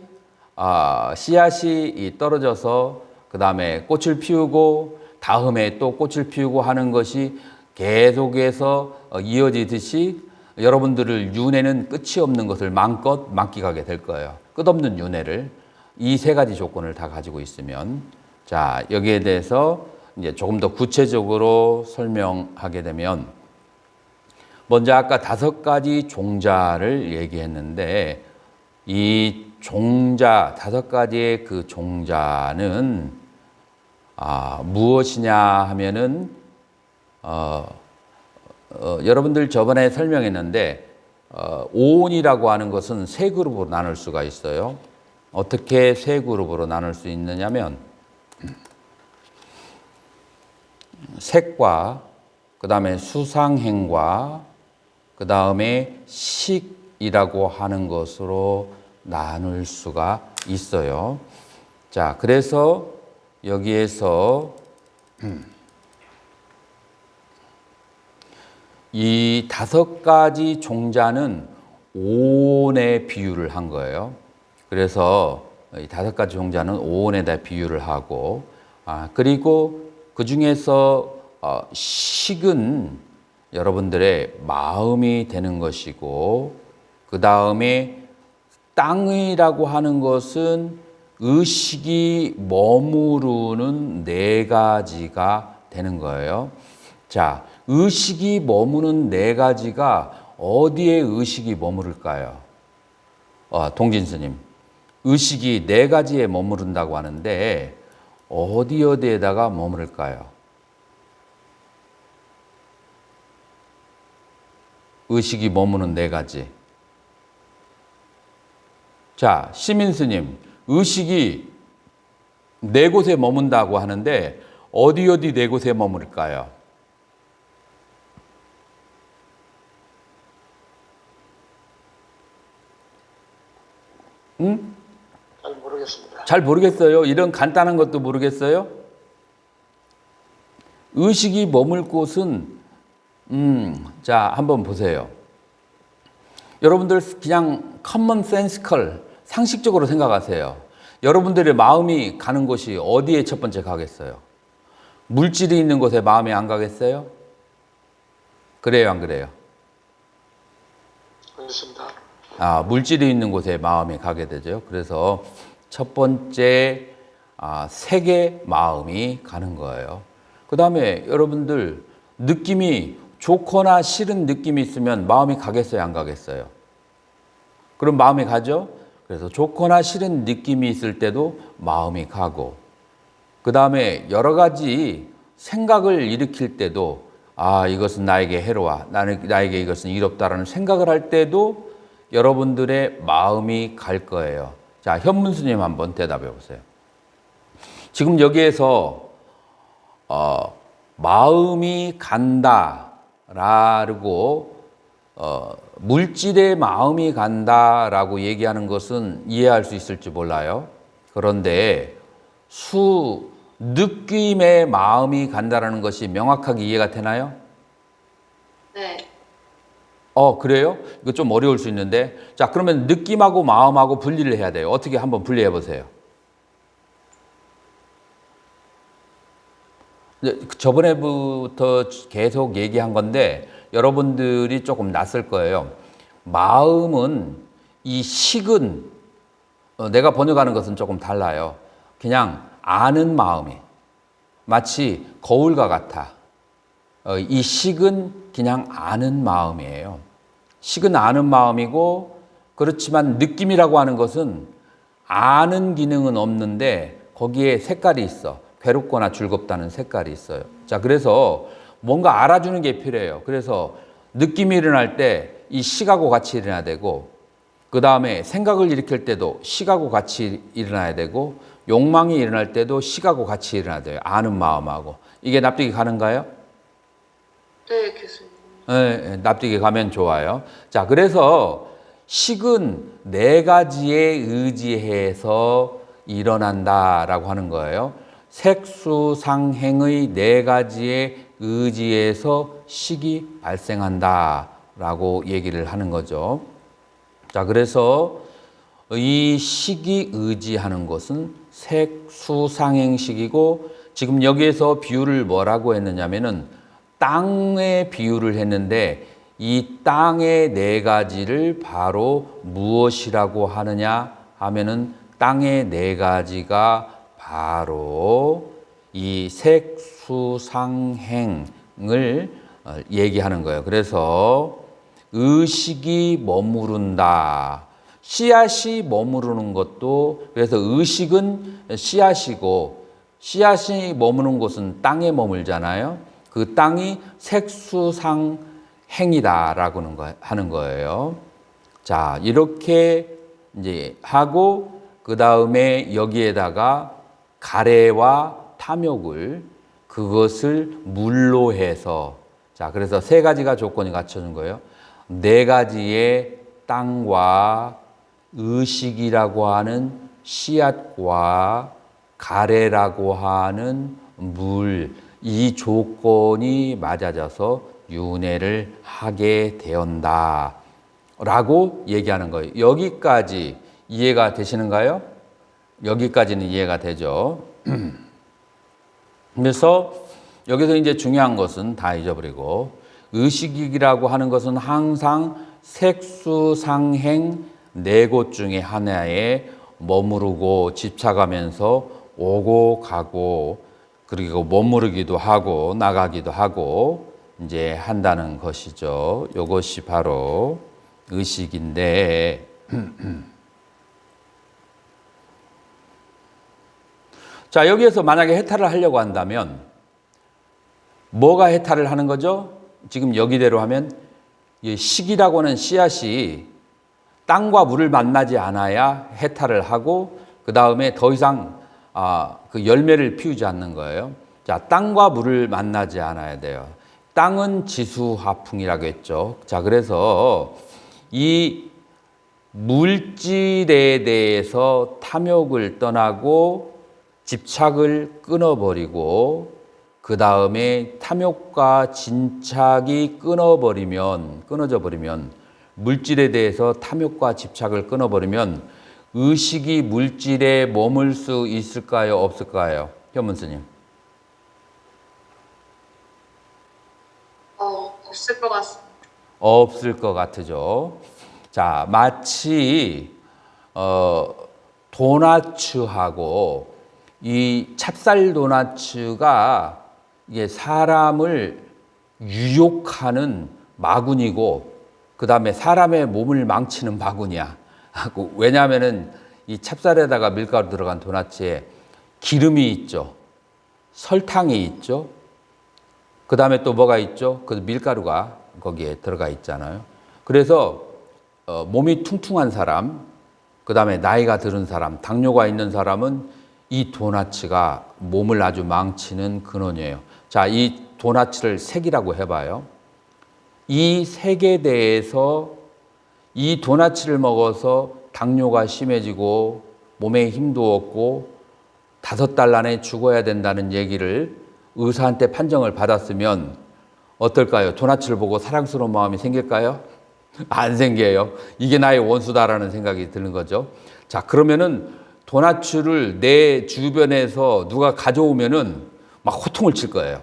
떨어져서 그 다음에 꽃을 피우고 다음에 또 꽃을 피우고 하는 것이 계속해서 이어지듯이 여러분들을 윤회는 끝이 없는 것을 마음껏 만끽하게 될 거예요. 끝없는 윤회를. 이 세 가지 조건을 다 가지고 있으면. 자, 여기에 대해서 이제 조금 더 구체적으로 설명하게 되면, 먼저 아까 5가지 종자를 얘기했는데, 이 종자, 5가지의 그 종자는 무엇이냐 하면은 여러분들 저번에 설명했는데 오온이라고 하는 것은 세 그룹으로 나눌 수가 있어요. 어떻게 세 그룹으로 나눌 수 있느냐면 색과 그 다음에 수상행과 그 다음에 식이라고 하는 것으로 나눌 수가 있어요. 자, 그래서 여기에서 이 5가지 종자는 오온에 비유를 한 거예요. 그래서 이 5가지 종자는 오온에다 비유를 하고, 그리고 그 중에서 식은 여러분들의 마음이 되는 것이고, 그 다음에 땅이라고 하는 것은 의식이 머무르는 4가지가 되는 거예요. 자, 의식이 머무는 4가지가 어디에 의식이 머무를까요? 동진 스님, 의식이 4가지에 머무른다고 하는데 어디에다가 머무를까요? 의식이 머무는 4가지. 자, 시민 스님, 의식이 4곳에 머문다고 하는데 어디 4곳에 머무를까요?
잘 모르겠습니다.
잘 모르겠어요. 이런 간단한 것도 모르겠어요. 의식이 머물 곳은 자, 한번 보세요. 여러분들 그냥 커먼 센스컬 상식적으로 생각하세요. 여러분들의 마음이 가는 곳이 어디에 첫 번째 가겠어요? 물질이 있는 곳에 마음이 안 가겠어요? 그래요, 안 그래요?
그렇습니다.
물질이 있는 곳에 마음이 가게 되죠. 그래서 첫 번째 색의 마음이 가는 거예요. 그 다음에 여러분들 느낌이 좋거나 싫은 느낌이 있으면 마음이 가겠어요, 안 가겠어요? 그럼 마음이 가죠? 그래서 좋거나 싫은 느낌이 있을 때도 마음이 가고, 그 다음에 여러 가지 생각을 일으킬 때도 이것은 나에게 해로워, 나에게 이것은 이롭다라는 생각을 할 때도 여러분들의 마음이 갈 거예요. 자, 현문스님 한번 대답해 보세요. 지금 여기에서 마음이 간다라고 물질의 마음이 간다라고 얘기하는 것은 이해할 수 있을지 몰라요. 그런데 느낌의 마음이 간다라는 것이 명확하게 이해가 되나요?
네.
그래요? 이거 좀 어려울 수 있는데. 자, 그러면 느낌하고 마음하고 분리를 해야 돼요. 어떻게 한번 분리해 보세요. 저번에부터 계속 얘기한 건데 여러분들이 조금 낯설 거예요. 마음은 이 식은 내가 번역하는 것은 조금 달라요. 그냥 아는 마음이 마치 거울과 같아. 이 식은 그냥 아는 마음이에요. 식은 아는 마음이고, 그렇지만 느낌이라고 하는 것은 아는 기능은 없는데 거기에 색깔이 있어. 괴롭거나 즐겁다는 색깔이 있어요. 자, 그래서 뭔가 알아주는 게 필요해요. 그래서 느낌이 일어날 때 이 식하고 같이 일어나야 되고, 그 다음에 생각을 일으킬 때도 식하고 같이 일어나야 되고, 욕망이 일어날 때도 식하고 같이 일어나야 돼요. 아는 마음하고. 이게 납득이 가는가요?
네, 교수님.
네, 납득이 가면 좋아요. 자, 그래서 식은 4가지에 의지해서 일어난다라고 하는 거예요. 색수상행의 4가지에 의지해서 식이 발생한다라고 얘기를 하는 거죠. 자, 그래서 이 식이 의지하는 것은 색수상행식이고, 지금 여기에서 비유를 뭐라고 했느냐면은 땅에 비유를 했는데, 이 땅의 네 가지를 바로 무엇이라고 하느냐 하면은 땅의 네 가지가 바로 이 색수상행을 얘기하는 거예요. 그래서 의식이 머무른다. 씨앗이 머무르는 것도 그래서 의식은 씨앗이고 씨앗이 머무는 곳은 땅에 머물잖아요. 그 땅이 색수상행이다라고 하는 거예요. 자, 이렇게 이제 하고 그 다음에 여기에다가 가래와 탐욕을 그것을 물로 해서 자, 그래서 세 가지가 조건이 갖춰진 거예요. 네 가지의 땅과 의식이라고 하는 씨앗과 가래라고 하는 물, 이 조건이 맞아져서 윤회를 하게 되었다 라고 얘기하는 거예요. 여기까지 이해가 되시는가요? 여기까지는 이해가 되죠. 그래서 여기서 이제 중요한 것은 다 잊어버리고 의식이라고 하는 것은 항상 색수상행 네 곳 중에 하나에 머무르고 집착하면서 오고 가고 그리고 머무르기도 하고 나가기도 하고 이제 한다는 것이죠. 이것이 바로 의식인데 자, 여기에서 만약에 해탈을 하려고 한다면 뭐가 해탈을 하는 거죠? 지금 여기대로 하면 이 식이라고 하는 씨앗이 땅과 물을 만나지 않아야 해탈을 하고 그 다음에 더 이상 그 열매를 피우지 않는 거예요. 자, 땅과 물을 만나지 않아야 돼요. 땅은 지수화풍이라고 했죠. 자, 그래서 이 물질에 대해서 탐욕을 떠나고 집착을 끊어버리고 그 다음에 탐욕과 진착이 끊어져 버리면 물질에 대해서 탐욕과 집착을 끊어버리면 의식이 물질에 머물 수 있을까요? 없을까요? 현문스님.
없을 것 같습니다.
없을 것 같으죠. 자, 마치 도나츠하고 이 찹쌀 도나츠가 이게 사람을 유혹하는 마군이고 그 다음에 사람의 몸을 망치는 마군이야. 왜냐하면은 이 찹쌀에다가 밀가루 들어간 도나츠에 기름이 있죠. 설탕이 있죠. 그 다음에 또 뭐가 있죠? 그 밀가루가 거기에 들어가 있잖아요. 그래서 몸이 퉁퉁한 사람, 그 다음에 나이가 들은 사람, 당뇨가 있는 사람은 이 도나츠가 몸을 아주 망치는 근원이에요. 자, 이 도나츠를 색이라고 해봐요. 이 색에 대해서 이 도나츠를 먹어서 당뇨가 심해지고 몸에 힘도 없고 5달 안에 죽어야 된다는 얘기를 의사한테 판정을 받았으면 어떨까요? 도나츠를 보고 사랑스러운 마음이 생길까요? 안 생겨요. 이게 나의 원수다라는 생각이 드는 거죠. 자, 그러면은 도나츠를 내 주변에서 누가 가져오면은 막 호통을 칠 거예요.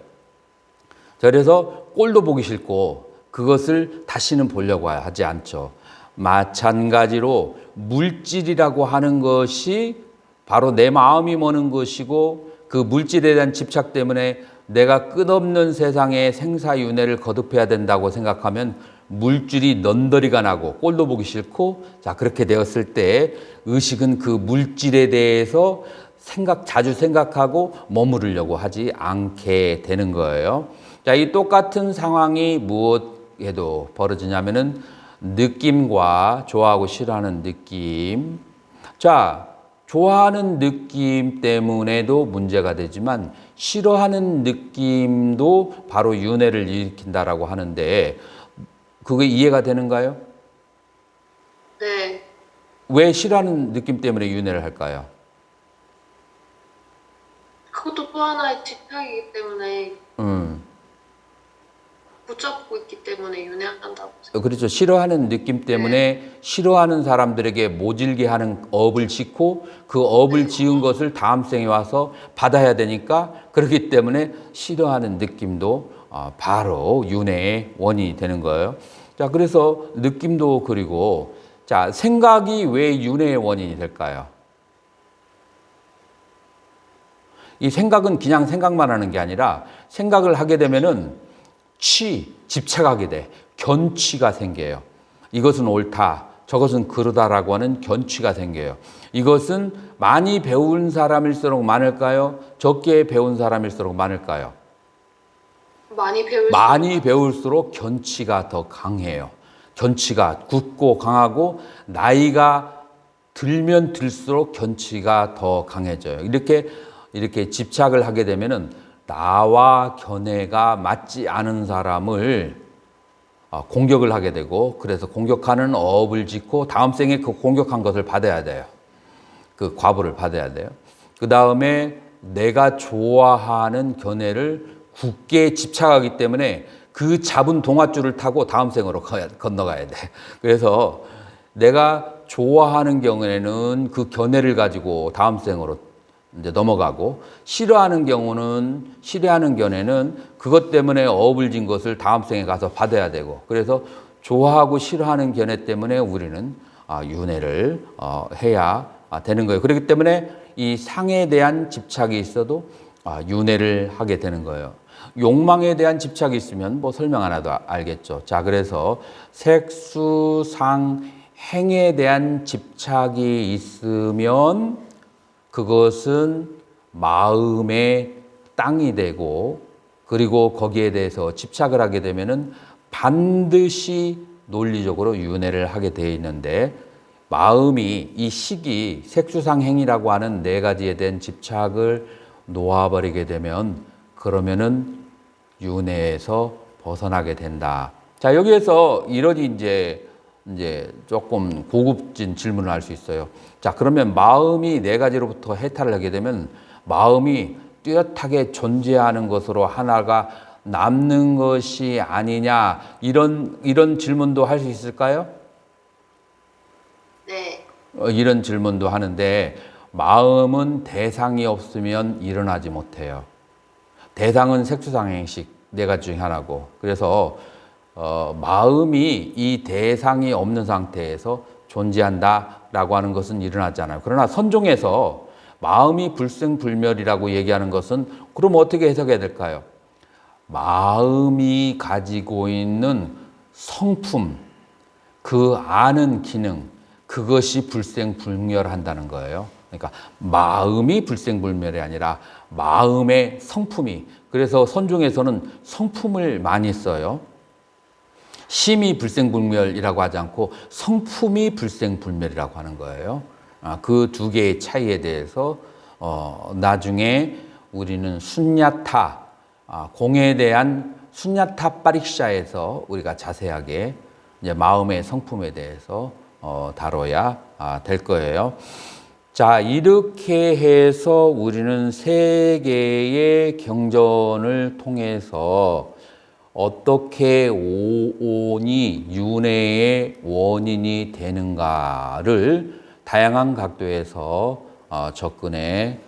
자, 그래서 꼴도 보기 싫고 그것을 다시는 보려고 하지 않죠. 마찬가지로 물질이라고 하는 것이 바로 내 마음이 머는 것이고 그 물질에 대한 집착 때문에 내가 끝없는 세상에 생사윤회를 거듭해야 된다고 생각하면 물질이 넌더리가 나고 꼴도 보기 싫고 자, 그렇게 되었을 때 의식은 그 물질에 대해서 자주 생각하고 머무르려고 하지 않게 되는 거예요. 자, 이 똑같은 상황이 무엇에도 벌어지냐면은 느낌과 좋아하고 싫어하는 느낌. 자, 좋아하는 느낌 때문에도 문제가 되지만 싫어하는 느낌도 바로 윤회를 일으킨다라고 하는데 그게 이해가 되는가요?
네.
왜 싫어하는 느낌 때문에 윤회를 할까요?
그것도 또 하나의 집착이기 때문에 붙잡고 있기 때문에 윤회한다고 생각해요.
그렇죠. 싫어하는 느낌 때문에 싫어하는 사람들에게 모질게 하는 업을 짓고 그 업을 지은 것을 다음 생에 와서 받아야 되니까 그렇기 때문에 싫어하는 느낌도 바로 윤회의 원인이 되는 거예요. 자, 그래서 느낌도 그리고, 자, 생각이 왜 윤회의 원인이 될까요? 이 생각은 그냥 생각만 하는 게 아니라 생각을 하게 되면은 집착하게 돼. 견취가 생겨요. 이것은 옳다, 저것은 그러다라고 하는 견취가 생겨요. 이것은 많이 배운 사람일수록 많을까요? 적게 배운 사람일수록 많을까요? 많이 배울수록 견취가 더 강해요. 견취가 굳고 강하고 나이가 들면 들수록 견취가 더 강해져요. 이렇게 집착을 하게 되면은 나와 견해가 맞지 않은 사람을 공격을 하게 되고, 그래서 공격하는 업을 짓고 다음 생에 그 공격한 것을 받아야 돼요. 그 과보를 받아야 돼요. 그 다음에 내가 좋아하는 견해를 굳게 집착하기 때문에 그 잡은 동아줄을 타고 다음 생으로 건너가야 돼. 그래서 내가 좋아하는 경우에는 그 견해를 가지고 다음 생으로 이제 넘어가고, 싫어하는 견해는 그것 때문에 업을 진 것을 다음 생에 가서 받아야 되고, 그래서 좋아하고 싫어하는 견해 때문에 우리는 윤회를 해야 되는 거예요. 그렇기 때문에 이 상에 대한 집착이 있어도 윤회를 하게 되는 거예요. 욕망에 대한 집착이 있으면 뭐 설명 안 해도 알겠죠. 자, 그래서 색수, 상, 행에 대한 집착이 있으면 그것은 마음의 땅이 되고, 그리고 거기에 대해서 집착을 하게 되면은 반드시 논리적으로 윤회를 하게 되어 있는데, 마음이 이 식이 색수상행이라고 하는 네 가지에 대한 집착을 놓아버리게 되면, 그러면은 윤회에서 벗어나게 된다. 자, 여기에서 이러니 이제 조금 고급진 질문을 할 수 있어요. 자, 그러면 마음이 네 가지로부터 해탈을 하게 되면 마음이 뚜렷하게 존재하는 것으로 하나가 남는 것이 아니냐, 이런 질문도 할 수 있을까요?
네.
이런 질문도 하는데, 마음은 대상이 없으면 일어나지 못해요. 대상은 색수상행식 네 가지 중에 하나고, 그래서 마음이 이 대상이 없는 상태에서 존재한다라고 하는 것은 일어나잖아요. 그러나 선종에서 마음이 불생불멸이라고 얘기하는 것은, 그럼 어떻게 해석해야 될까요? 마음이 가지고 있는 성품, 그 아는 기능, 그것이 불생불멸한다는 거예요. 그러니까 마음이 불생불멸이 아니라 마음의 성품이, 그래서 선종에서는 성품을 많이 써요. 심이 불생불멸이라고 하지 않고 성품이 불생불멸이라고 하는 거예요. 그 두 개의 차이에 대해서 나중에 우리는 순야타, 공에 대한 순야타 파릭샤에서 우리가 자세하게 이제 마음의 성품에 대해서 다뤄야 될 거예요. 자, 이렇게 해서 우리는 세 개의 경전을 통해서 어떻게 오온이 윤회의 원인이 되는가를 다양한 각도에서 접근해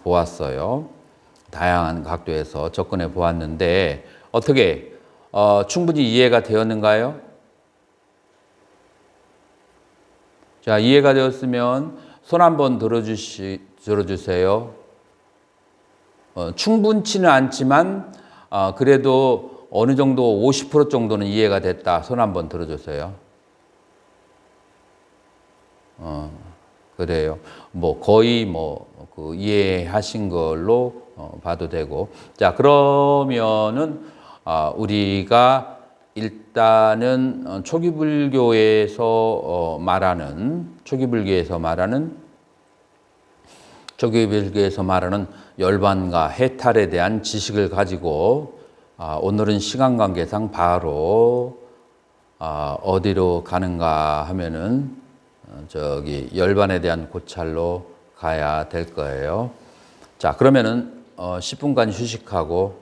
보았어요. 다양한 각도에서 접근해 보았는데, 어떻게 충분히 이해가 되었는가요? 자, 이해가 되었으면 손 한번 들어주세요. 충분치는 않지만 그래도 어느 정도 50% 정도는 이해가 됐다. 손 한번 들어주세요. 그래요. 뭐 거의 그 이해하신 걸로 봐도 되고. 자, 그러면은 우리가 일단은 초기불교에서 말하는 열반과 해탈에 대한 지식을 가지고 오늘은 시간 관계상 바로 어디로 가는가 하면은 저기 열반에 대한 고찰로 가야 될 거예요. 자, 그러면은 10분간 휴식하고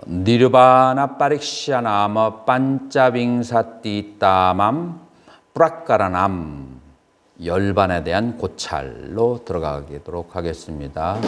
니르바나 파릭시아나마 반짜빙사띠 따맘 뿌락가라남 열반에 대한 고찰로 들어가도록 하겠습니다.